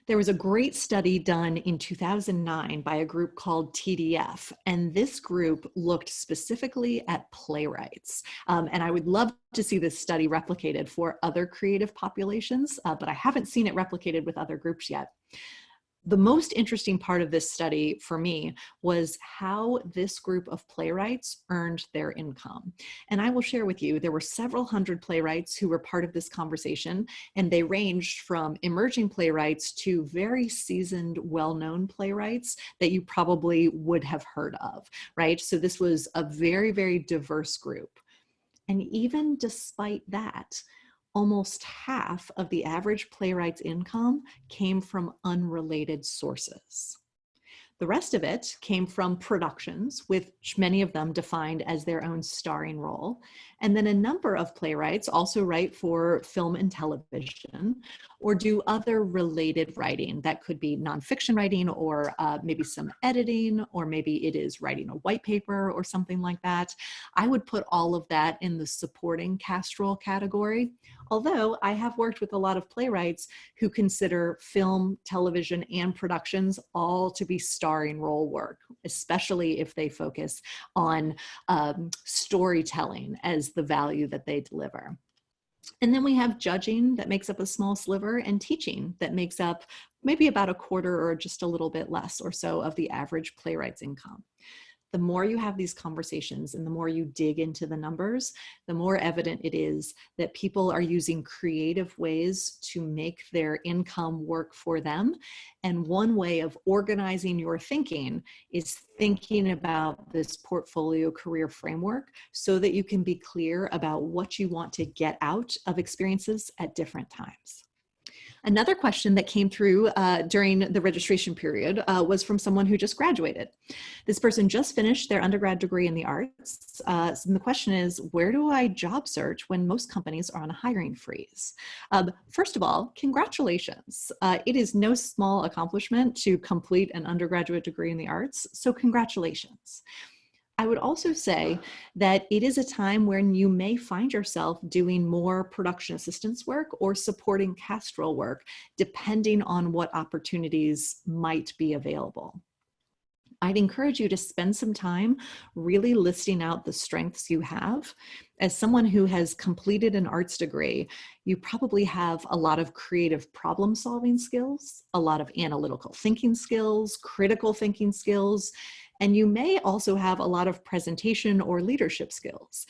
There was a great study done in 2009 by a group called TDF, and this group looked specifically at playwrights. And I would love to see this study replicated for other creative populations, but I haven't seen it replicated with other groups yet. The most interesting part of this study for me was how this group of playwrights earned their income. And I will share with you, there were several hundred playwrights who were part of this conversation, and they ranged from emerging playwrights to very seasoned, well-known playwrights that you probably would have heard of, right? So this was a very, very diverse group. And even despite that, almost half of the average playwright's income came from unrelated sources. The rest of it came from productions, which many of them defined as their own starring role. And then a number of playwrights also write for film and television or do other related writing. That could be nonfiction writing or maybe some editing, or maybe it is writing a white paper or something like that. I would put all of that in the supporting cast role category. Although I have worked with a lot of playwrights who consider film, television, and productions all to be starring role work, especially if they focus on storytelling as the value that they deliver. And then we have judging that makes up a small sliver, and teaching that makes up maybe about a quarter or just a little bit less or so of the average playwright's income. The more you have these conversations and the more you dig into the numbers, the more evident it is that people are using creative ways to make their income work for them. And one way of organizing your thinking is thinking about this portfolio career framework so that you can be clear about what you want to get out of experiences at different times. Another question that came through during the registration period was from someone who just graduated. This person just finished their undergrad degree in the arts. And the question is, where do I job search when most companies are on a hiring freeze? First of all, congratulations. It is no small accomplishment to complete an undergraduate degree in the arts, so congratulations. I would also say that it is a time when you may find yourself doing more production assistance work or supporting cast role work, depending on what opportunities might be available. I'd encourage you to spend some time really listing out the strengths you have. As someone who has completed an arts degree, you probably have a lot of creative problem solving skills, a lot of analytical thinking skills, critical thinking skills, and you may also have a lot of presentation or leadership skills.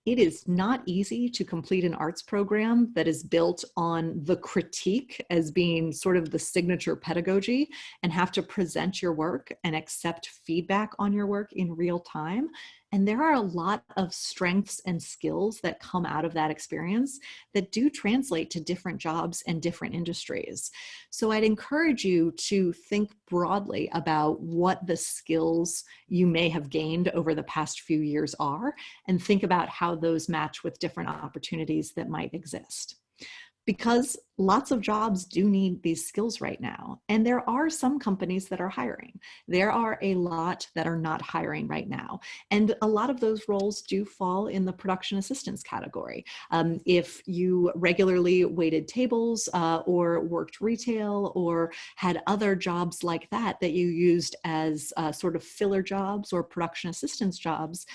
It is not easy to complete an arts program that is built on the critique as being sort of the signature pedagogy and have to present your work and accept feedback on your work in real time. And there are a lot of strengths and skills that come out of that experience that do translate to different jobs and different industries. So I'd encourage you to think broadly about what the skills you may have gained over the past few years are, and think about how those match with different opportunities that might exist. Because lots of jobs do need these skills right now. And there are some companies that are hiring. There are a lot that are not hiring right now. And a lot of those roles do fall in the production assistance category. If you regularly waited tables or worked retail or had other jobs like that that you used as sort of filler jobs or production assistance jobs,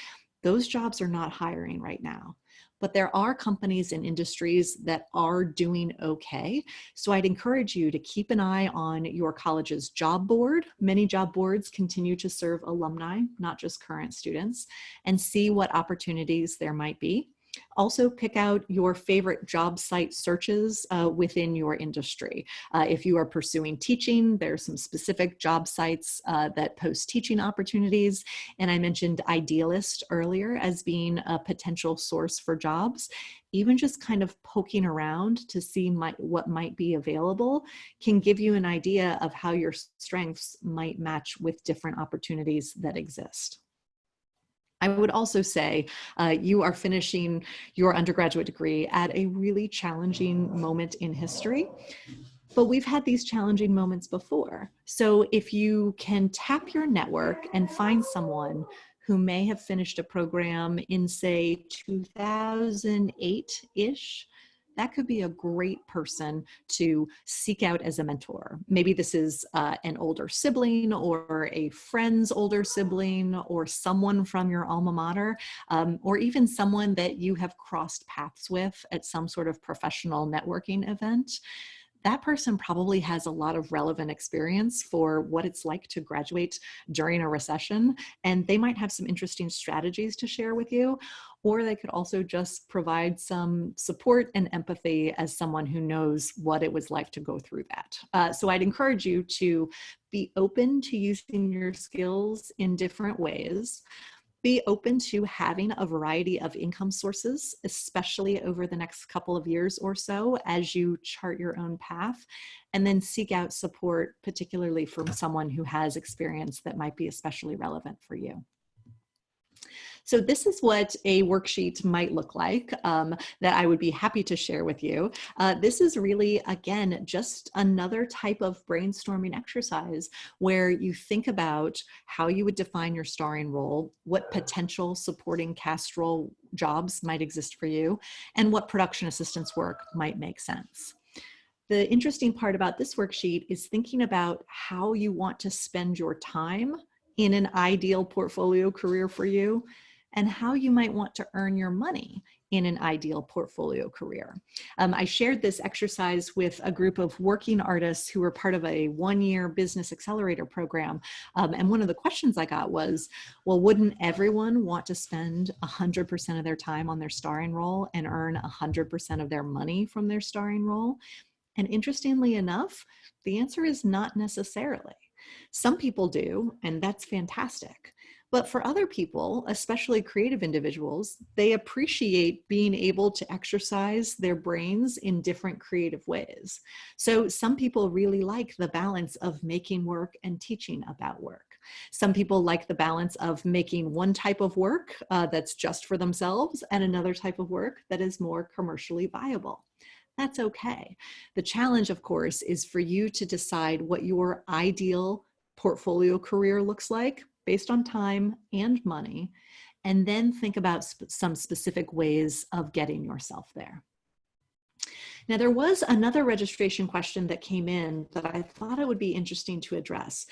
those jobs are not hiring right now. But there are companies and industries that are doing okay. So I'd encourage you to keep an eye on your college's job board. Many job boards continue to serve alumni, not just current students, and see what opportunities there might be. Also pick out your favorite job site searches within your industry. If you are pursuing teaching, there's some specific job sites that post teaching opportunities. And I mentioned Idealist earlier as being a potential source for jobs. Even just kind of poking around to see what might be available can give you an idea of how your strengths might match with different opportunities that exist. I would also say you are finishing your undergraduate degree at a really challenging moment in history, but we've had these challenging moments before. So if you can tap your network and find someone who may have finished a program in, say, 2008-ish, that could be a great person to seek out as a mentor. Maybe this is an older sibling or a friend's older sibling or someone from your alma mater, or even someone that you have crossed paths with at some sort of professional networking event. That person probably has a lot of relevant experience for what it's like to graduate during a recession, and they might have some interesting strategies to share with you, or they could also just provide some support and empathy as someone who knows what it was like to go through that. So I'd encourage you to be open to using your skills in different ways. Be open to having a variety of income sources, especially over the next couple of years or so as you chart your own path, and then seek out support, particularly from someone who has experience that might be especially relevant for you. So this is what a worksheet might look like that I would be happy to share with you. This is really, again, just another type of brainstorming exercise where you think about how you would define your starring role, what potential supporting cast role jobs might exist for you, and what production assistance work might make sense. The interesting part about this worksheet is thinking about how you want to spend your time in an ideal portfolio career for you, and how you might want to earn your money in an ideal portfolio career. I shared this exercise with a group of working artists who were part of a one-year business accelerator program. And one of the questions I got was, well, wouldn't everyone want to spend 100% of their time on their starring role and earn 100% of their money from their starring role? And interestingly enough, the answer is not necessarily. Some people do, and that's fantastic. But for other people, especially creative individuals, they appreciate being able to exercise their brains in different creative ways. So some people really like the balance of making work and teaching about work. Some people like the balance of making one type of work that's just for themselves and another type of work that is more commercially viable. That's okay. The challenge, of course, is for you to decide what your ideal portfolio career looks like based on time and money, and then think about some specific ways of getting yourself there. Now, there was another registration question that came in that I thought it would be interesting to address.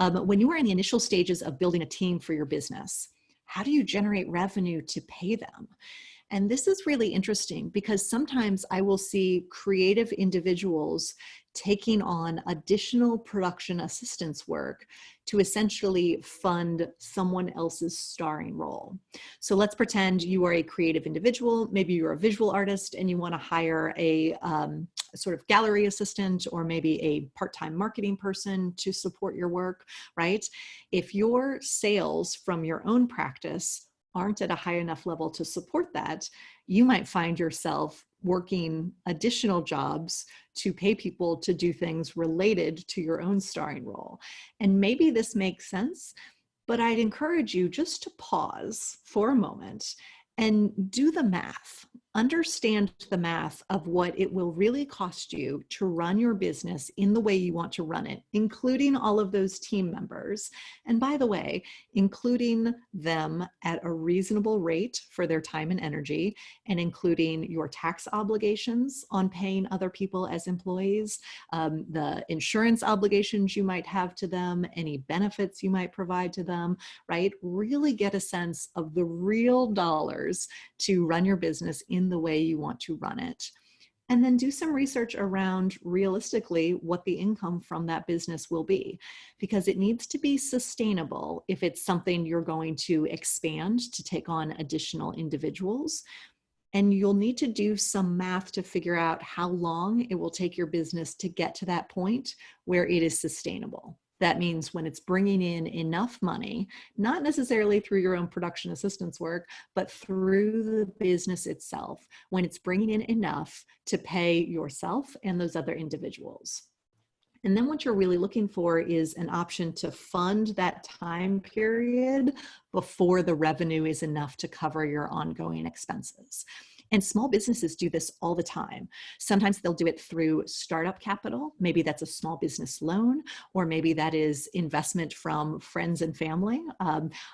When you are in the initial stages of building a team for your business, how do you generate revenue to pay them? And this is really interesting because sometimes I will see creative individuals taking on additional production assistance work to essentially fund someone else's starring role. So let's pretend you are a creative individual, maybe you're a visual artist and you want to hire a sort of gallery assistant or maybe a part-time marketing person to support your work, right? If your sales from your own practice aren't at a high enough level to support that, you might find yourself working additional jobs to pay people to do things related to your own starring role. And maybe this makes sense, but I'd encourage you just to pause for a moment and do the math. Understand the math of what it will really cost you to run your business in the way you want to run it, including all of those team members. And by the way, including them at a reasonable rate for their time and energy, and including your tax obligations on paying other people as employees, the insurance obligations you might have to them, any benefits you might provide to them, right? Really get a sense of the real dollars to run your business in the way you want to run it. And then do some research around realistically what the income from that business will be, because it needs to be sustainable if it's something you're going to expand to take on additional individuals. And you'll need to do some math to figure out how long it will take your business to get to that point where it is sustainable. That means when it's bringing in enough money, not necessarily through your own production assistance work, but through the business itself, when it's bringing in enough to pay yourself and those other individuals. And then what you're really looking for is an option to fund that time period before the revenue is enough to cover your ongoing expenses. And small businesses do this all the time. Sometimes they'll do it through startup capital. Maybe that's a small business loan, or maybe that is investment from friends and family.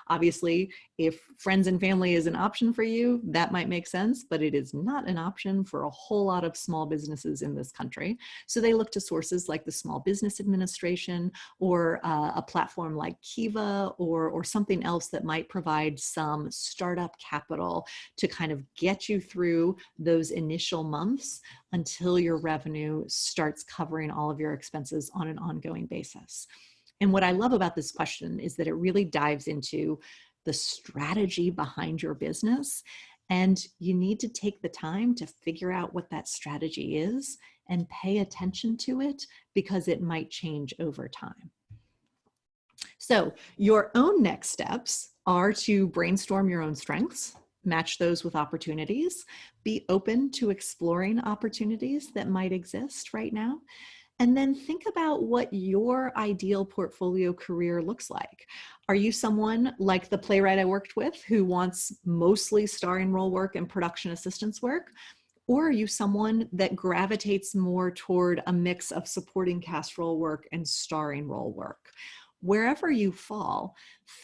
Obviously, if friends and family is an option for you, that might make sense, but it is not an option for a whole lot of small businesses in this country. So they look to sources like the Small Business Administration, or a platform like Kiva, or something else that might provide some startup capital to kind of get you through those initial months until your revenue starts covering all of your expenses on an ongoing basis. And what I love about this question is that it really dives into the strategy behind your business. And you need to take the time to figure out what that strategy is and pay attention to it, because it might change over time. So your own next steps are to brainstorm your own strengths, match those with opportunities, be open to exploring opportunities that might exist right now, and then think about what your ideal portfolio career looks like. Are you someone like the playwright I worked with who wants mostly starring role work and production assistance work? Or are you someone that gravitates more toward a mix of supporting cast role work and starring role work? Wherever you fall,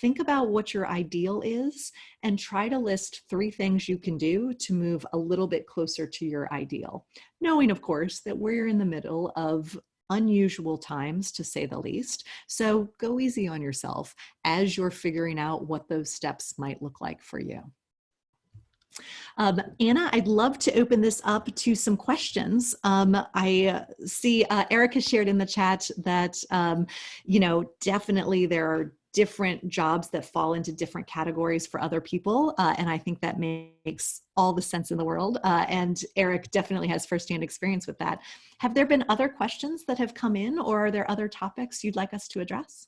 think about what your ideal is and try to list 3 things you can do to move a little bit closer to your ideal. Knowing, of course, that we're in the middle of unusual times, to say the least. So go easy on yourself as you're figuring out what those steps might look like for you. Anna, I'd love to open this up to some questions. I see Eric has shared in the chat that, definitely there are different jobs that fall into different categories for other people. And I think that makes all the sense in the world. And Eric definitely has firsthand experience with that. Have there been other questions that have come in, or are there other topics you'd like us to address?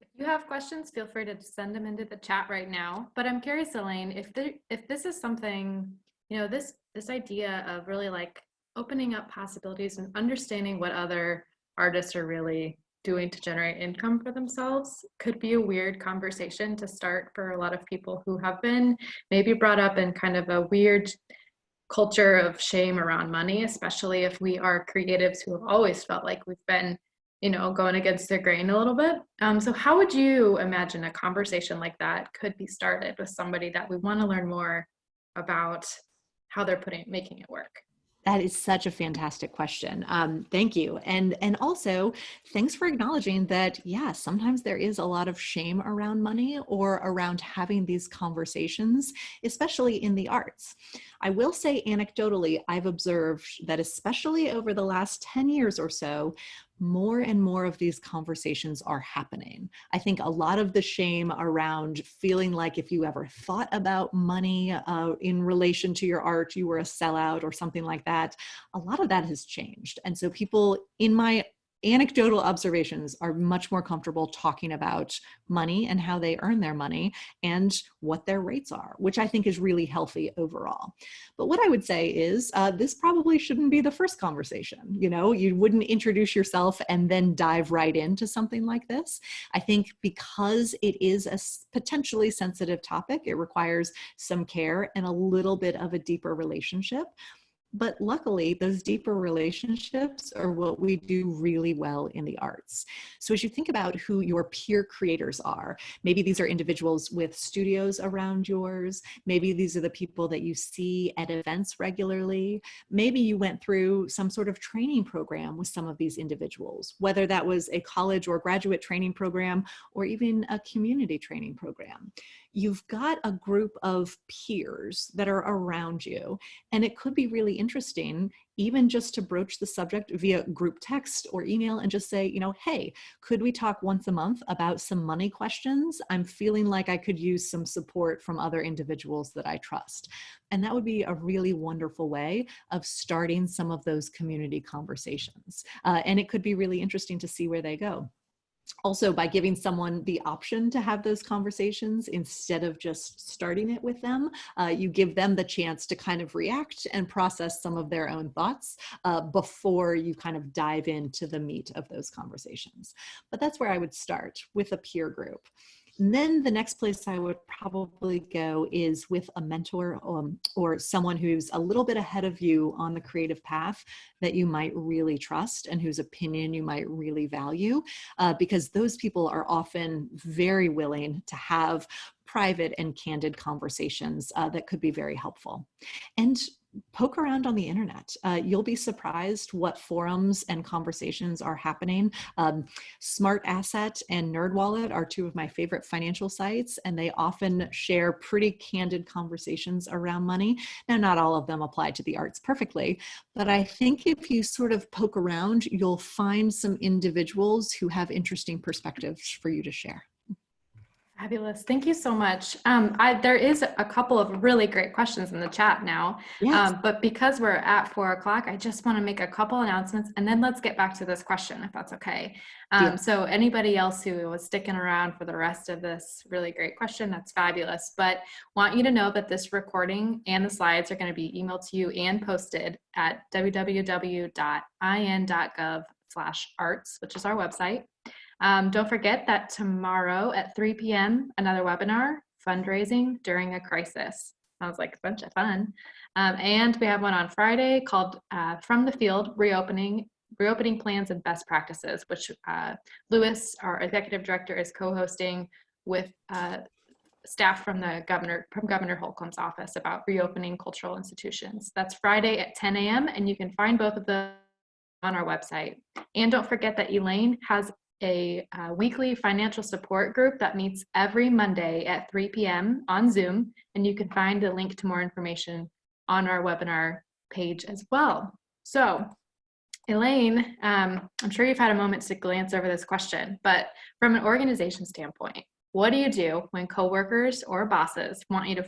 If you have questions, feel free to send them into the chat right now. But I'm curious, Elaine, if this is something, this idea of really like opening up possibilities and understanding what other artists are really doing to generate income for themselves could be a weird conversation to start for a lot of people who have been maybe brought up in kind of a weird culture of shame around money, especially if we are creatives who have always felt like we've been going against the grain a little bit. So how would you imagine a conversation like that could be started with somebody that we want to learn more about how they're making it work? That is such a fantastic question. Thank you. And also, thanks for acknowledging that, yeah, sometimes there is a lot of shame around money or around having these conversations, especially in the arts. I will say anecdotally, I've observed that especially over the last 10 years or so, more and more of these conversations are happening. I think a lot of the shame around feeling like if you ever thought about money in relation to your art, you were a sellout or something like that, a lot of that has changed. And so people, in my anecdotal observations, are much more comfortable talking about money and how they earn their money and what their rates are, which I think is really healthy overall. But what I would say is this probably shouldn't be the first conversation. You wouldn't introduce yourself and then dive right into something like this. I think because it is a potentially sensitive topic, it requires some care and a little bit of a deeper relationship. But luckily, those deeper relationships are what we do really well in the arts. So as you think about who your peer creators are, maybe these are individuals with studios around yours, maybe these are the people that you see at events regularly, maybe you went through some sort of training program with some of these individuals, whether that was a college or graduate training program or even a community training program. You've got a group of peers that are around you, and it could be really interesting even just to broach the subject via group text or email and just say, hey, could we talk once a month about some money questions? I'm feeling like I could use some support from other individuals that I trust. And that would be a really wonderful way of starting some of those community conversations. And it could be really interesting to see where they go. Also, by giving someone the option to have those conversations instead of just starting it with them, you give them the chance to kind of react and process some of their own thoughts before you kind of dive into the meat of those conversations. But that's where I would start, with a peer group. And then the next place I would probably go is with a mentor or someone who's a little bit ahead of you on the creative path that you might really trust and whose opinion you might really value, because those people are often very willing to have private and candid conversations that could be very helpful. And poke around on the internet. You'll be surprised what forums and conversations are happening. Smart Asset and NerdWallet are two of my favorite financial sites, and they often share pretty candid conversations around money. Now, not all of them apply to the arts perfectly, but I think if you sort of poke around, you'll find some individuals who have interesting perspectives for you to share. Fabulous. Thank you so much. There is a couple of really great questions in the chat now, Yes. but because we're at 4 o'clock, I just want to make a couple announcements and then let's get back to this question, if that's okay. So anybody else who was sticking around for the rest of this really great question, that's fabulous. But want you to know that this recording and the slides are going to be emailed to you and posted at www.in.gov/arts, which is our website. Don't forget that tomorrow at 3 p.m., another webinar, Fundraising During a Crisis. Sounds like a bunch of fun. And we have one on Friday called From the Field, Reopening Plans and Best Practices, which Lewis, our executive director, is co-hosting with staff from Governor Holcomb's office about reopening cultural institutions. That's Friday at 10 a.m. and you can find both of them on our website. And don't forget that Elaine has a weekly financial support group that meets every Monday at 3 p.m. on Zoom, and you can find the link to more information on our webinar page as well. So, Elaine, I'm sure you've had a moment to glance over this question, but from an organization standpoint, what do you do when coworkers or bosses want you to